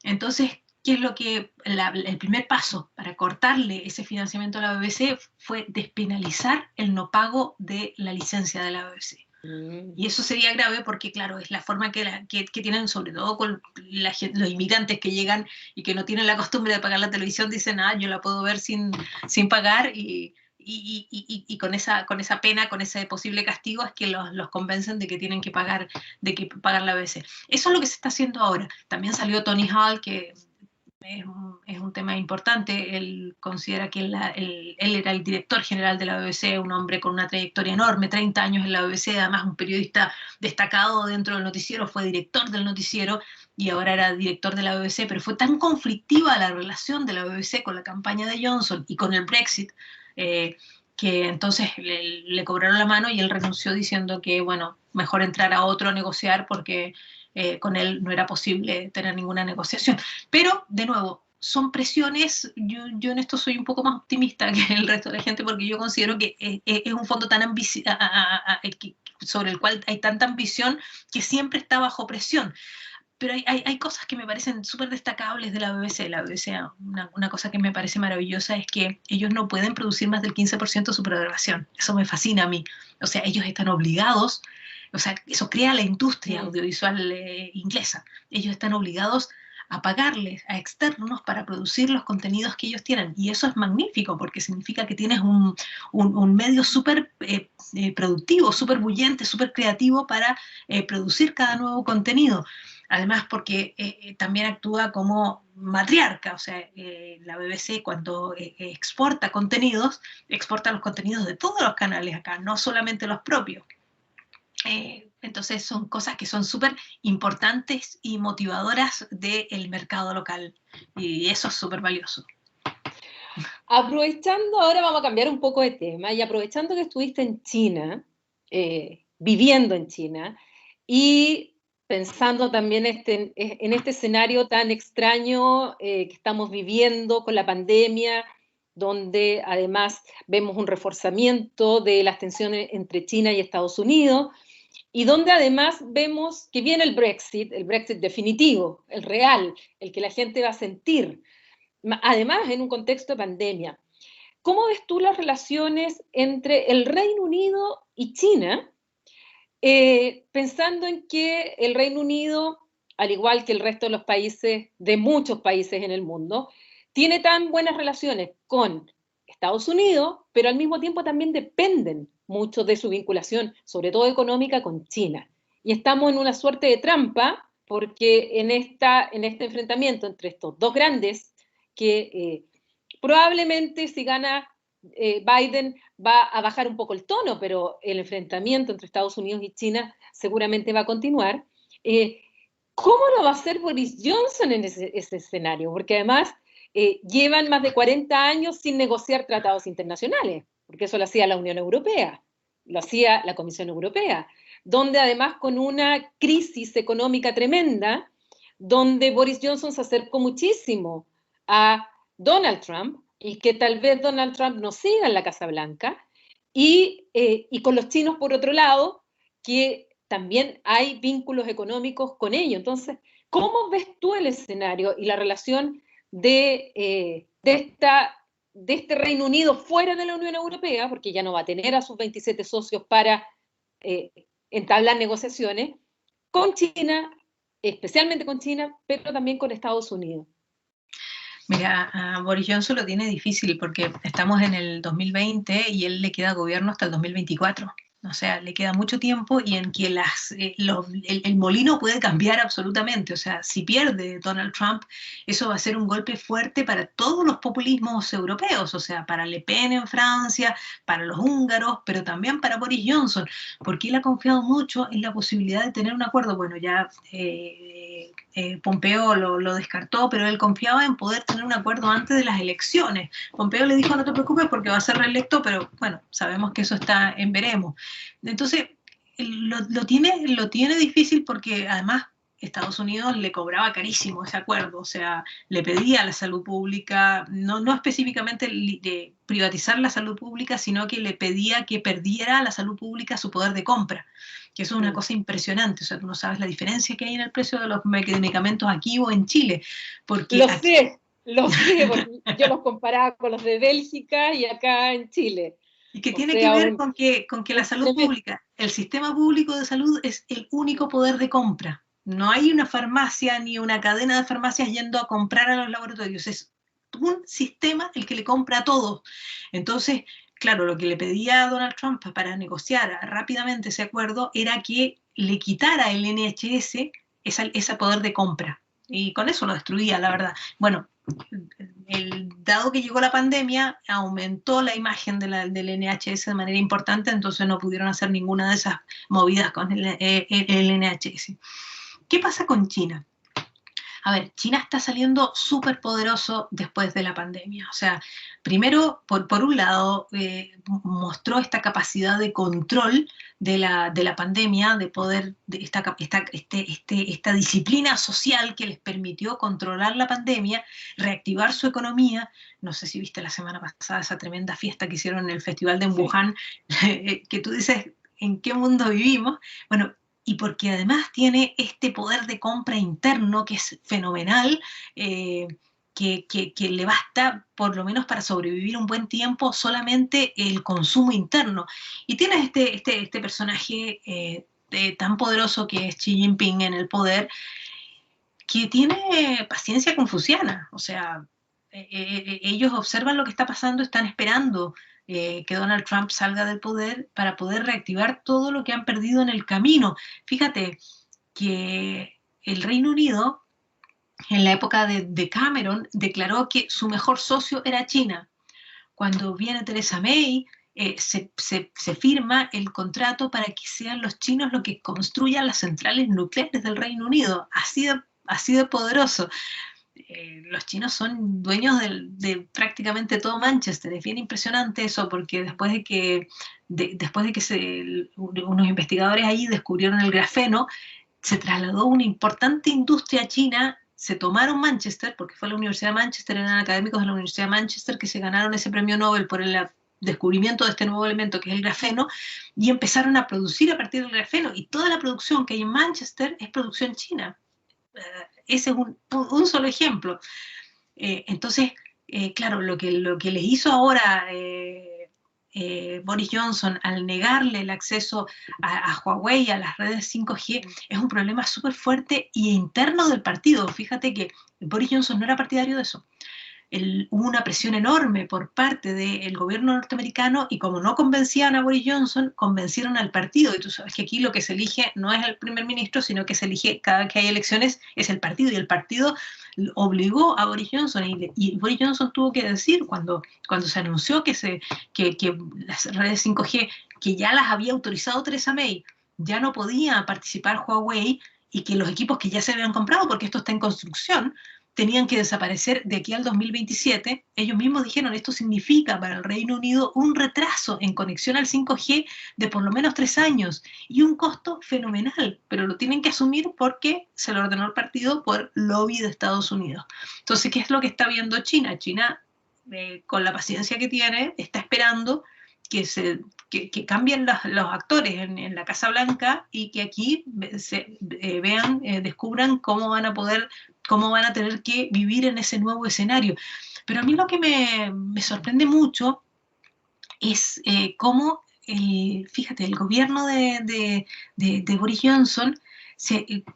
Entonces, ¿qué es lo que el primer paso para cortarle ese financiamiento a la BBC? Fue despenalizar el no pago de la licencia de la BBC. Y eso sería grave porque, claro, es la forma que tienen, sobre todo con los inmigrantes que llegan y que no tienen la costumbre de pagar la televisión, dicen, yo la puedo ver sin pagar, y con esa pena, con ese posible castigo, es que los convencen de que tienen que pagar, la BBC. Eso es lo que se está haciendo ahora. También salió Tony Hall, que es un tema importante. Él considera que él era el director general de la BBC, un hombre con una trayectoria enorme, 30 años en la BBC, además un periodista destacado dentro del noticiero, fue director del noticiero y ahora era director de la BBC, pero fue tan conflictiva la relación de la BBC con la campaña de Johnson y con el Brexit, que entonces le cobraron la mano y él renunció diciendo que, bueno, mejor entrar a otro a negociar porque con él no era posible tener ninguna negociación. Pero, de nuevo, son presiones. Yo en esto soy un poco más optimista que el resto de la gente porque yo considero que es un fondo tan sobre el cual hay tanta ambición que siempre está bajo presión. Pero hay cosas que me parecen súper destacables de la BBC. La BBC, una cosa que me parece maravillosa es que ellos no pueden producir más del 15% de su programación. Eso me fascina a mí. O sea, ellos están obligados, o sea, eso crea la industria audiovisual inglesa. Ellos están obligados a pagarles a externos para producir los contenidos que ellos tienen. Y eso es magnífico porque significa que tienes un medio súper productivo, súper bullente, súper creativo para producir cada nuevo contenido. Además porque también actúa como matriarca, o sea, la BBC cuando exporta contenidos, exporta los contenidos de todos los canales acá, no solamente los propios. Entonces son cosas que son súper importantes y motivadoras del mercado local, y eso es súper valioso. Aprovechando, ahora vamos a cambiar un poco de tema, y aprovechando que estuviste en China, viviendo en China, y pensando también en este escenario tan extraño que estamos viviendo con la pandemia, donde además vemos un reforzamiento de las tensiones entre China y Estados Unidos, y donde además vemos que viene el Brexit definitivo, el real, el que la gente va a sentir, además en un contexto de pandemia. ¿Cómo ves tú las relaciones entre el Reino Unido y China? Pensando en que el Reino Unido, al igual que el resto de los países, de muchos países en el mundo, tiene tan buenas relaciones con Estados Unidos, pero al mismo tiempo también dependen mucho de su vinculación, sobre todo económica, con China. Y estamos en una suerte de trampa, porque en este enfrentamiento entre estos dos grandes, que probablemente si gana Biden va a bajar un poco el tono, pero el enfrentamiento entre Estados Unidos y China seguramente va a continuar. ¿Cómo lo va a hacer Boris Johnson en ese escenario? Porque además llevan más de 40 años sin negociar tratados internacionales, porque eso lo hacía la Unión Europea, lo hacía la Comisión Europea, donde además con una crisis económica tremenda, donde Boris Johnson se acercó muchísimo a Donald Trump, y que tal vez Donald Trump no siga en la Casa Blanca, y con los chinos por otro lado, que también hay vínculos económicos con ellos. Entonces, ¿cómo ves tú el escenario y la relación de este Reino Unido fuera de la Unión Europea, porque ya no va a tener a sus 27 socios para entablar negociaciones, con China, especialmente con China, pero también con Estados Unidos? Mira, a Boris Johnson lo tiene difícil porque estamos en el 2020 y él le queda gobierno hasta el 2024. O sea, le queda mucho tiempo y en que el molino puede cambiar absolutamente. O sea, si pierde Donald Trump, eso va a ser un golpe fuerte para todos los populismos europeos. O sea, para Le Pen en Francia, para los húngaros, pero también para Boris Johnson, porque él ha confiado mucho en la posibilidad de tener un acuerdo. Bueno, ya Pompeo lo descartó, pero él confiaba en poder tener un acuerdo antes de las elecciones. Pompeo le dijo, no te preocupes porque va a ser reelecto, pero bueno, sabemos que eso está en veremos. Entonces, lo tiene difícil porque además Estados Unidos le cobraba carísimo ese acuerdo, o sea, le pedía a la salud pública, no específicamente de privatizar la salud pública, sino que le pedía que perdiera a la salud pública su poder de compra, que eso es una cosa impresionante. O sea, tú no sabes la diferencia que hay en el precio de los medicamentos aquí o en Chile. Porque lo sé, porque yo los comparaba con los de Bélgica y acá en Chile. Y que tiene que ver con que la salud pública el sistema público de salud es el único poder de compra. No hay una farmacia ni una cadena de farmacias yendo a comprar a los laboratorios. Es un sistema el que le compra a todos. Entonces, claro, lo que le pedía a Donald Trump para negociar rápidamente ese acuerdo era que le quitara el NHS ese poder de compra. Y con eso lo destruía, la verdad. Bueno, dado que llegó la pandemia, aumentó la imagen del NHS de manera importante, entonces no pudieron hacer ninguna de esas movidas con el NHS. ¿Qué pasa con China? A ver, China está saliendo súper poderoso después de la pandemia. O sea, primero, por un lado, mostró esta capacidad de control de la pandemia, de poder, de esta disciplina social que les permitió controlar la pandemia, reactivar su economía. No sé si viste la semana pasada esa tremenda fiesta que hicieron en el Festival de Wuhan, que tú dices, ¿en qué mundo vivimos? Bueno, y porque además tiene este poder de compra interno que es fenomenal, que le basta, por lo menos para sobrevivir un buen tiempo, solamente el consumo interno. Y tienes este personaje tan poderoso que es Xi Jinping en el poder, que tiene paciencia confuciana. O sea, ellos observan lo que está pasando, están esperando que Donald Trump salga del poder para poder reactivar todo lo que han perdido en el camino. Fíjate que el Reino Unido, en la época de Cameron, declaró que su mejor socio era China. Cuando viene Theresa May, se firma el contrato para que sean los chinos los que construyan las centrales nucleares del Reino Unido. Así de poderoso. Los chinos son dueños de prácticamente todo Manchester. Es bien impresionante eso, porque después de que unos investigadores ahí descubrieron el grafeno, se trasladó una importante industria china, se tomaron Manchester, porque fue la Universidad de Manchester, eran académicos de la Universidad de Manchester que se ganaron ese premio Nobel por el descubrimiento de este nuevo elemento que es el grafeno, y empezaron a producir a partir del grafeno, y toda la producción que hay en Manchester es producción china. Ese es un solo ejemplo. Entonces, claro, lo que les hizo ahora Boris Johnson al negarle el acceso a Huawei, a las redes 5G, es un problema súper fuerte y interno del partido. Fíjate que Boris Johnson no era partidario de eso. Hubo una presión enorme por parte del gobierno norteamericano y como no convencían a Boris Johnson, convencieron al partido. Y tú sabes que aquí lo que se elige no es el primer ministro, sino que se elige cada vez que hay elecciones, es el partido. Y el partido obligó a Boris Johnson y Boris Johnson tuvo que decir cuando se anunció que las redes 5G, que ya las había autorizado Theresa May, ya no podía participar Huawei y que los equipos que ya se habían comprado, porque esto está en construcción, tenían que desaparecer de aquí al 2027, ellos mismos dijeron, esto significa para el Reino Unido un retraso en conexión al 5G de por lo menos 3 años y un costo fenomenal, pero lo tienen que asumir porque se lo ordenó el partido por lobby de Estados Unidos. Entonces, ¿qué es lo que está viendo China? China, con la paciencia que tiene, está esperando que cambien los actores en la Casa Blanca y que aquí vean, descubran cómo van a tener que vivir en ese nuevo escenario. Pero a mí lo que me sorprende mucho es cómo, fíjate, el gobierno de Boris Johnson,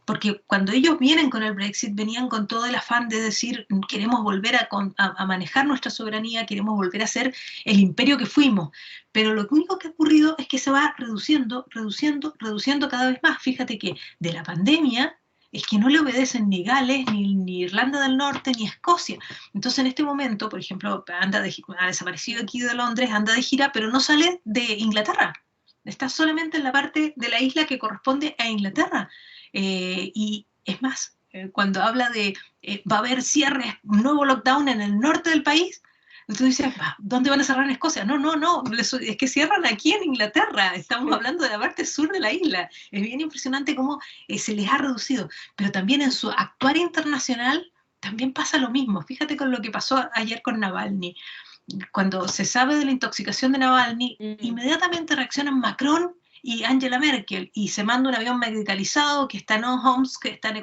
porque cuando ellos vienen con el Brexit, venían con todo el afán de decir, queremos volver a manejar nuestra soberanía, queremos volver a ser el imperio que fuimos. Pero lo único que ha ocurrido es que se va reduciendo cada vez más. Fíjate que de la pandemia es que no le obedecen ni Gales, ni Irlanda del Norte, ni Escocia. Entonces en este momento, por ejemplo, ha desaparecido aquí de Londres, anda de gira, pero no sale de Inglaterra. Está solamente en la parte de la isla que corresponde a Inglaterra. Y es más, cuando habla de va a haber cierres, un nuevo lockdown en el norte del país, entonces dices, ¿dónde van a cerrar en Escocia? No, es que cierran aquí en Inglaterra, estamos hablando de la parte sur de la isla. Es bien impresionante cómo se les ha reducido, pero también en su actuar internacional también pasa lo mismo. Fíjate con lo que pasó ayer con Navalny. Cuando se sabe de la intoxicación de Navalny, inmediatamente reaccionan Macron y Angela Merkel, y se manda un avión medicalizado que está en Homs, que está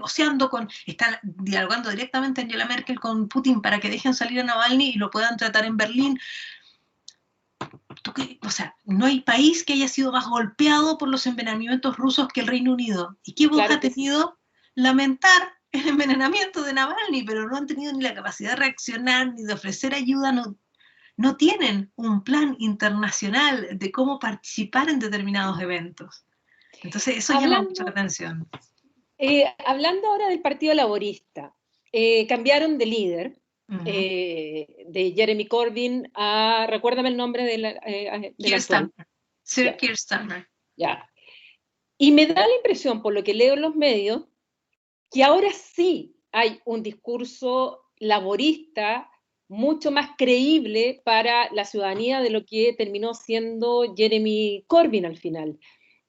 está dialogando directamente Angela Merkel con Putin para que dejen salir a Navalny y lo puedan tratar en Berlín. O sea, no hay país que haya sido más golpeado por los envenenamientos rusos que el Reino Unido. ¿Y qué voz Claro ha que sí. tenido? Lamentar el envenenamiento de Navalny, pero no han tenido ni la capacidad de reaccionar ni de ofrecer ayuda, no tienen un plan internacional de cómo participar en determinados eventos. Entonces, eso llama mucho la Hablando, atención. hablando ahora del Partido Laborista, cambiaron de líder, de Jeremy Corbyn a, recuérdame el nombre del Keir actual. Starmer. Sir Ya, Keir Starmer. ya. Y me da la impresión, por lo que leo en los medios, que ahora sí hay un discurso laborista mucho más creíble para la ciudadanía de lo que terminó siendo Jeremy Corbyn al final.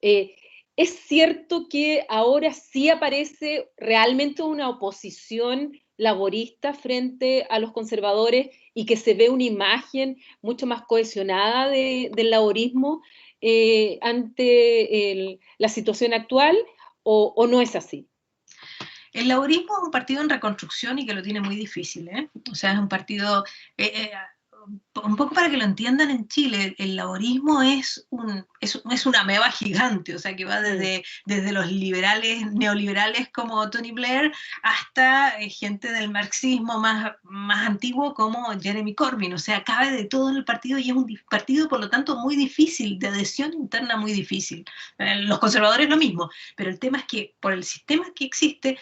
Eh, es cierto que ahora sí aparece realmente una oposición laborista frente a los conservadores y que se ve una imagen mucho más cohesionada del laborismo ante la situación actual, o no es así. El laborismo es un partido en reconstrucción y que lo tiene muy difícil, ¿eh? O sea, es un partido, un poco para que lo entiendan en Chile, el laborismo es una ameba gigante, o sea, que va desde los liberales, neoliberales como Tony Blair, hasta gente del marxismo más antiguo como Jeremy Corbyn, o sea, cabe de todo en el partido y es un partido, por lo tanto, muy difícil, de adhesión interna muy difícil. Los conservadores lo mismo, pero el tema es que por el sistema que existe,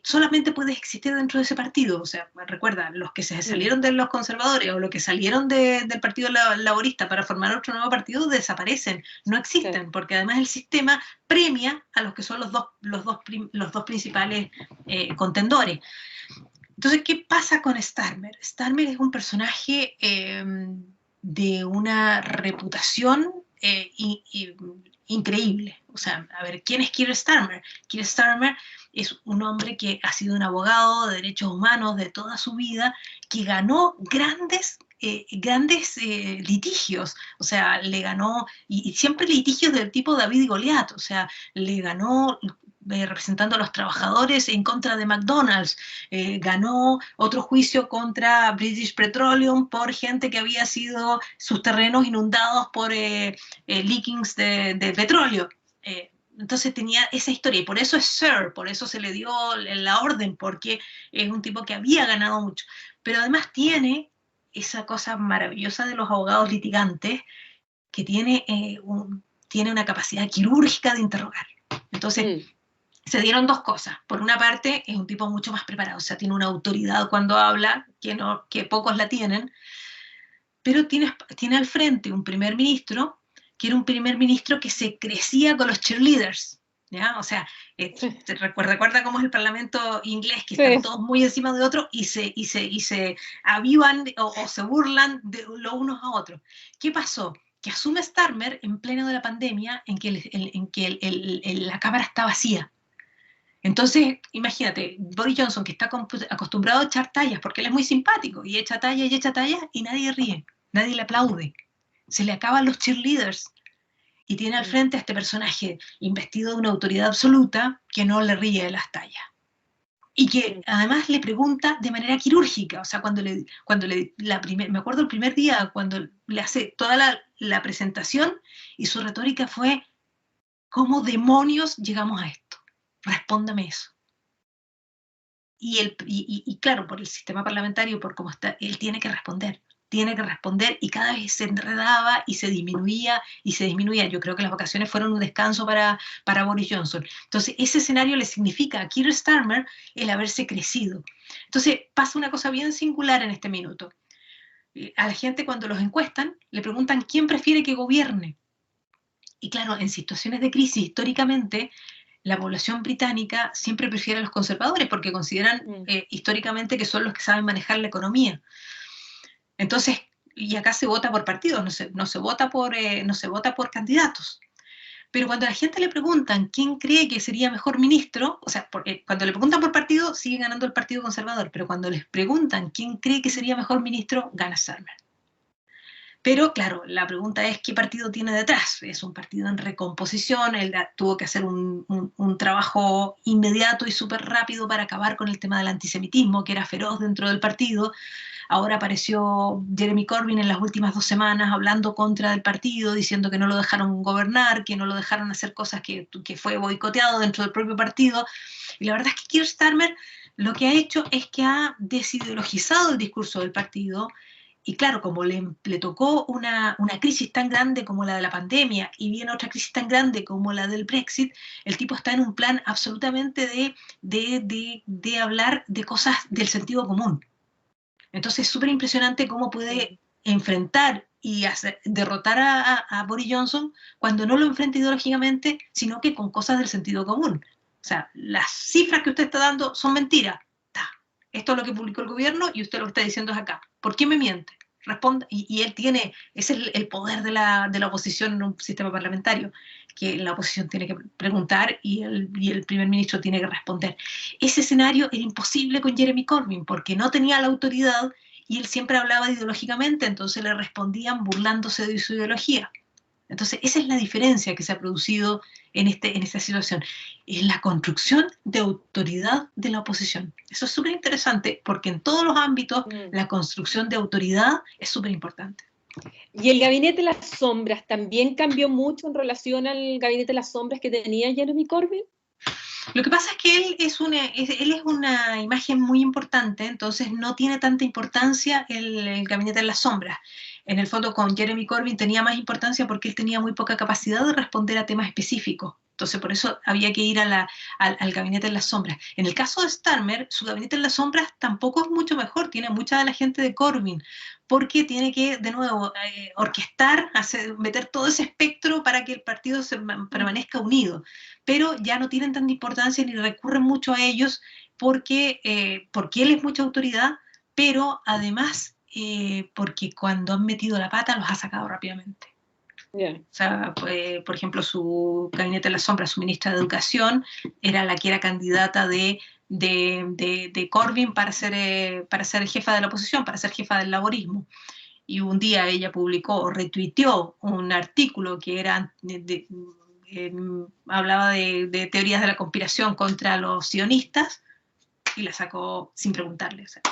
solamente puedes existir dentro de ese partido. O sea, recuerda, los que se salieron de los conservadores o los que salieron del Partido Laborista para formar otro nuevo partido desaparecen, no existen, porque además el sistema premia a los que son los dos principales contendores. Entonces, ¿qué pasa con Starmer? Starmer es un personaje de una reputación increíble. O sea, a ver, ¿quién es Keir Starmer? Keir Starmer es un hombre que ha sido un abogado de derechos humanos de toda su vida, que ganó grandes litigios, o sea, le ganó, y siempre litigios del tipo David y Goliat, o sea, le ganó representando a los trabajadores en contra de McDonald's, ganó otro juicio contra British Petroleum por gente que había sido sus terrenos inundados por leakings de petróleo. Entonces tenía esa historia y por eso es Sir, por eso se le dio la orden, porque es un tipo que había ganado mucho. Pero además tiene esa cosa maravillosa de los abogados litigantes que tiene una capacidad quirúrgica de interrogar. Entonces, se dieron dos cosas. Por una parte, es un tipo mucho más preparado, o sea, tiene una autoridad cuando habla que pocos la tienen, pero tiene al frente un primer ministro que era un primer ministro que se crecía con los cheerleaders, ¿ya? O sea, recuerda cómo es el parlamento inglés, que están todos muy encima de otro y se avivan o se burlan de los unos a otros. ¿Qué pasó? Que asume Starmer en pleno de la pandemia, en que la Cámara está vacía. Entonces, imagínate, Boris Johnson, que está acostumbrado a echar tallas, porque él es muy simpático, y echa tallas y nadie ríe, nadie le aplaude. Se le acaban los cheerleaders. Y tiene al frente a este personaje investido de una autoridad absoluta que no le ríe de las tallas. Y que además le pregunta de manera quirúrgica, o sea, me acuerdo el primer día cuando le hace toda la presentación y su retórica fue, ¿cómo demonios llegamos a esto? Respóndame eso. Y claro, por el sistema parlamentario, por cómo está, él tiene que responder y cada vez se enredaba y se disminuía. Yo creo que las vacaciones fueron un descanso para Boris Johnson. Entonces, ese escenario le significa a Keir Starmer el haberse crecido. Entonces, pasa una cosa bien singular en este minuto. A la gente cuando los encuestan, le preguntan quién prefiere que gobierne. Y claro, en situaciones de crisis, históricamente, la población británica siempre prefiere a los conservadores porque consideran históricamente que son los que saben manejar la economía. Entonces, y acá se vota por partidos, no se vota por candidatos. Pero cuando a la gente le preguntan quién cree que sería mejor ministro, o sea, cuando le preguntan por partido, sigue ganando el Partido Conservador, pero cuando les preguntan quién cree que sería mejor ministro, gana Starmer. Pero claro, la pregunta es qué partido tiene detrás. Es un partido en recomposición, él tuvo que hacer un trabajo inmediato y súper rápido para acabar con el tema del antisemitismo, que era feroz dentro del partido. ahora apareció Jeremy Corbyn en las últimas 2 semanas hablando contra el partido, diciendo que no lo dejaron gobernar, que no lo dejaron hacer cosas, que fue boicoteado dentro del propio partido. Y la verdad es que Keir Starmer lo que ha hecho es que ha desideologizado el discurso del partido. Y claro, como le tocó una crisis tan grande como la de la pandemia y viene otra crisis tan grande como la del Brexit, el tipo está en un plan absolutamente de hablar de cosas del sentido común. Entonces es súper impresionante cómo puede enfrentar y derrotar a Boris Johnson cuando no lo enfrenta ideológicamente, sino que con cosas del sentido común. O sea, las cifras que usted está dando son mentiras. Esto es lo que publicó el gobierno y usted lo que está diciendo es acá. ¿Por qué me miente? Responda. Y él tiene, ese es el poder de la oposición en un sistema parlamentario, que la oposición tiene que preguntar y el primer ministro tiene que responder. Ese escenario era imposible con Jeremy Corbyn, porque no tenía la autoridad y él siempre hablaba ideológicamente, entonces le respondían burlándose de su ideología. Entonces, esa es la diferencia que se ha producido en esta situación. Es la construcción de autoridad de la oposición. Eso es súper interesante porque en todos los ámbitos la construcción de autoridad es súper importante. ¿Y el gabinete de las sombras también cambió mucho en relación al gabinete de las sombras que tenía Jeremy Corbyn? Lo que pasa es que él es una imagen muy importante, entonces no tiene tanta importancia el gabinete de las sombras. En el fondo, con Jeremy Corbyn tenía más importancia porque él tenía muy poca capacidad de responder a temas específicos. Entonces, por eso había que ir al gabinete de las sombras. En el caso de Starmer, su gabinete de las sombras tampoco es mucho mejor, tiene mucha de la gente de Corbyn, porque tiene que, de nuevo, orquestar, meter todo ese espectro para que el partido permanezca unido. Pero ya no tienen tanta importancia ni recurren mucho a ellos porque él es mucha autoridad, pero además porque cuando han metido la pata los ha sacado rápidamente. Yeah. O sea, por ejemplo, su gabinete de las sombras, su ministra de Educación, era la que era candidata de Corbyn para ser jefa de la oposición, para ser jefa del laborismo. Y un día ella publicó o retuiteó un artículo que era hablaba de teorías de la conspiración contra los sionistas y la sacó sin preguntarle. O sea,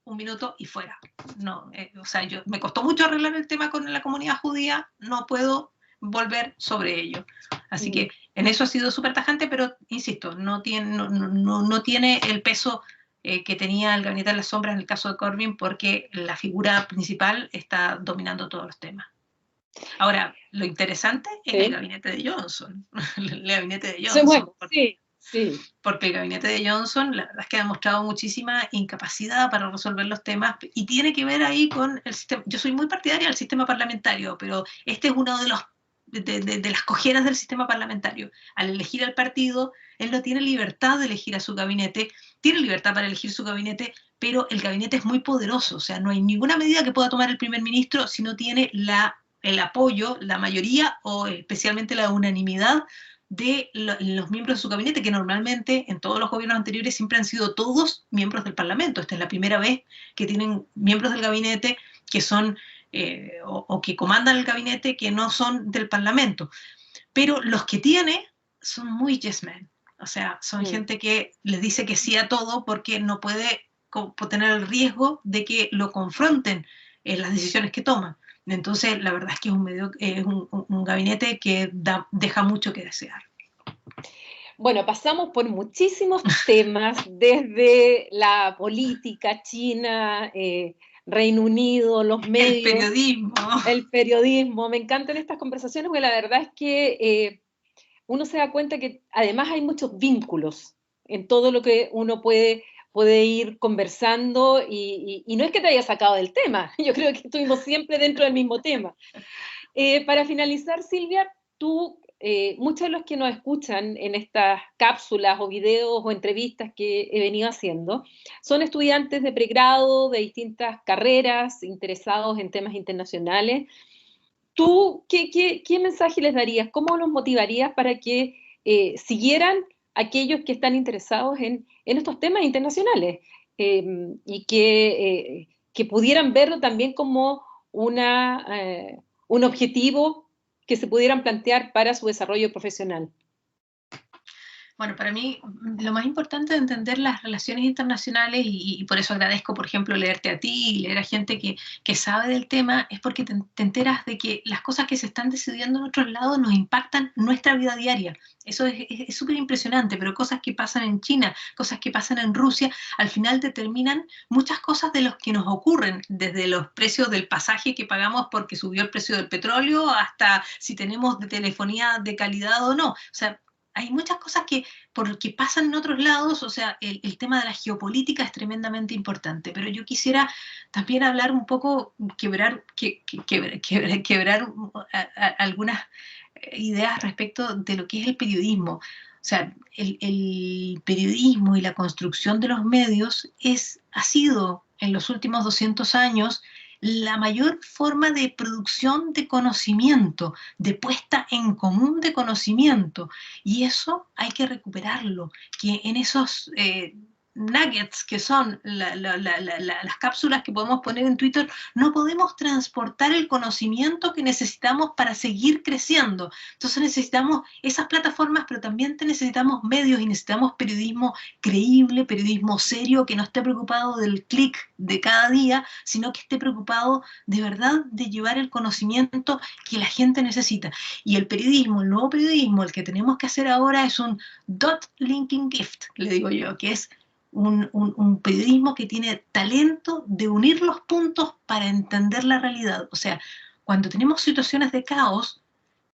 1 minuto y fuera. No, o sea, me costó mucho arreglar el tema con la comunidad judía, no puedo volver sobre ello. Así que en eso ha sido súper tajante, pero insisto, no tiene el peso que tenía el gabinete de las sombras en el caso de Corbyn, porque la figura principal está dominando todos los temas. Ahora, lo interesante es el gabinete de Johnson. El gabinete de Johnson. Bueno, sí. Porque el gabinete de Johnson, la verdad es que ha demostrado muchísima incapacidad para resolver los temas y tiene que ver ahí con el sistema. Yo soy muy partidaria del sistema parlamentario, pero este es uno de las cojeras del sistema parlamentario. Al elegir al partido, él no tiene libertad de elegir a su gabinete, tiene libertad para elegir su gabinete, pero el gabinete es muy poderoso, o sea, no hay ninguna medida que pueda tomar el primer ministro si no tiene el apoyo, la mayoría o especialmente la unanimidad de los miembros de su gabinete, que normalmente en todos los gobiernos anteriores siempre han sido todos miembros del Parlamento. Esta es la primera vez que tienen miembros del gabinete que son o que comandan el gabinete que no son del Parlamento. Pero los que tiene son muy yes men. O sea, son gente que les dice que sí a todo porque no puede tener el riesgo de que lo confronten en las decisiones que toman. Entonces, la verdad es que es un gabinete que deja mucho que desear. Bueno, pasamos por muchísimos temas, desde la política, China, Reino Unido, los medios. El periodismo. Me encantan estas conversaciones porque la verdad es que uno se da cuenta que además hay muchos vínculos en todo lo que uno puede ir conversando y no es que te haya sacado del tema, yo creo que estuvimos siempre dentro del mismo tema. Para finalizar, Silvia, tú, muchos de los que nos escuchan en estas cápsulas o videos o entrevistas que he venido haciendo son estudiantes de pregrado, de distintas carreras, interesados en temas internacionales. ¿Tú qué mensaje les darías? ¿Cómo los motivarías para que siguieran aquellos que están interesados en estos temas internacionales y que pudieran verlo también como un objetivo que se pudieran plantear para su desarrollo profesional? Bueno, para mí lo más importante de entender las relaciones internacionales, y por eso agradezco, por ejemplo, leerte a ti y leer a gente que sabe del tema, es porque te enteras de que las cosas que se están decidiendo en otros lados nos impactan nuestra vida diaria. Eso es súper impresionante, pero cosas que pasan en China, cosas que pasan en Rusia, al final determinan muchas cosas de los que nos ocurren, desde los precios del pasaje que pagamos porque subió el precio del petróleo, hasta si tenemos de telefonía de calidad o no. O sea, hay muchas cosas porque pasan en otros lados, o sea, el tema de la geopolítica es tremendamente importante, pero yo quisiera también hablar un poco, quebrar algunas ideas respecto de lo que es el periodismo. O sea, el periodismo y la construcción de los medios ha sido en los últimos 200 años la mayor forma de producción de conocimiento, de puesta en común de conocimiento. Y eso hay que recuperarlo, que en esos nuggets que son las cápsulas que podemos poner en Twitter, no podemos transportar el conocimiento que necesitamos para seguir creciendo. Entonces necesitamos esas plataformas, pero también necesitamos medios y necesitamos periodismo creíble, periodismo serio, que no esté preocupado del clic de cada día, sino que esté preocupado de verdad de llevar el conocimiento que la gente necesita. Y el periodismo, el nuevo periodismo, el que tenemos que hacer ahora es un dot linking gift, le digo yo, que es un periodismo que tiene talento de unir los puntos para entender la realidad. O sea, cuando tenemos situaciones de caos,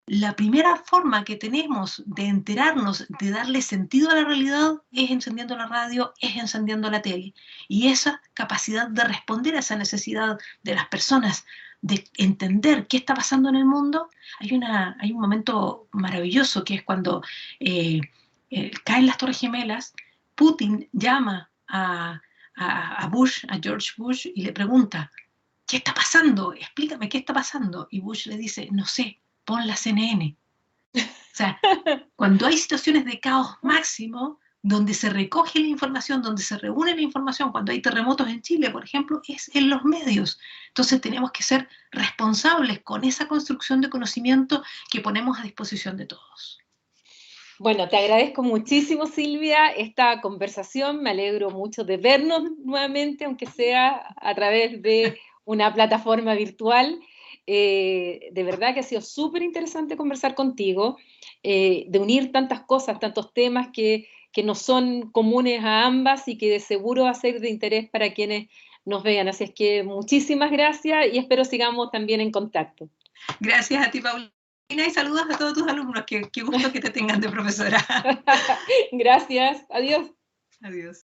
la primera forma que tenemos de enterarnos, de darle sentido a la realidad, es encendiendo la radio, es encendiendo la tele. Y esa capacidad de responder a esa necesidad de las personas, de entender qué está pasando en el mundo, hay un momento maravilloso que es cuando caen las Torres Gemelas. Putin llama a Bush, a George Bush, y le pregunta, ¿qué está pasando? Explícame qué está pasando. Y Bush le dice, no sé, pon la CNN. O sea, cuando hay situaciones de caos máximo, donde se recoge la información, donde se reúne la información, cuando hay terremotos en Chile, por ejemplo, es en los medios. Entonces tenemos que ser responsables con esa construcción de conocimiento que ponemos a disposición de todos. Bueno, te agradezco muchísimo, Silvia, esta conversación. Me alegro mucho de vernos nuevamente, aunque sea a través de una plataforma virtual. De verdad que ha sido súper interesante conversar contigo, de unir tantas cosas, tantos temas que nos son comunes a ambas y que de seguro va a ser de interés para quienes nos vean. Así es que muchísimas gracias y espero sigamos también en contacto. Gracias a ti, Paulina, y saludos a todos tus alumnos. Qué gusto que te tengan de profesora. Gracias. Adiós. Adiós.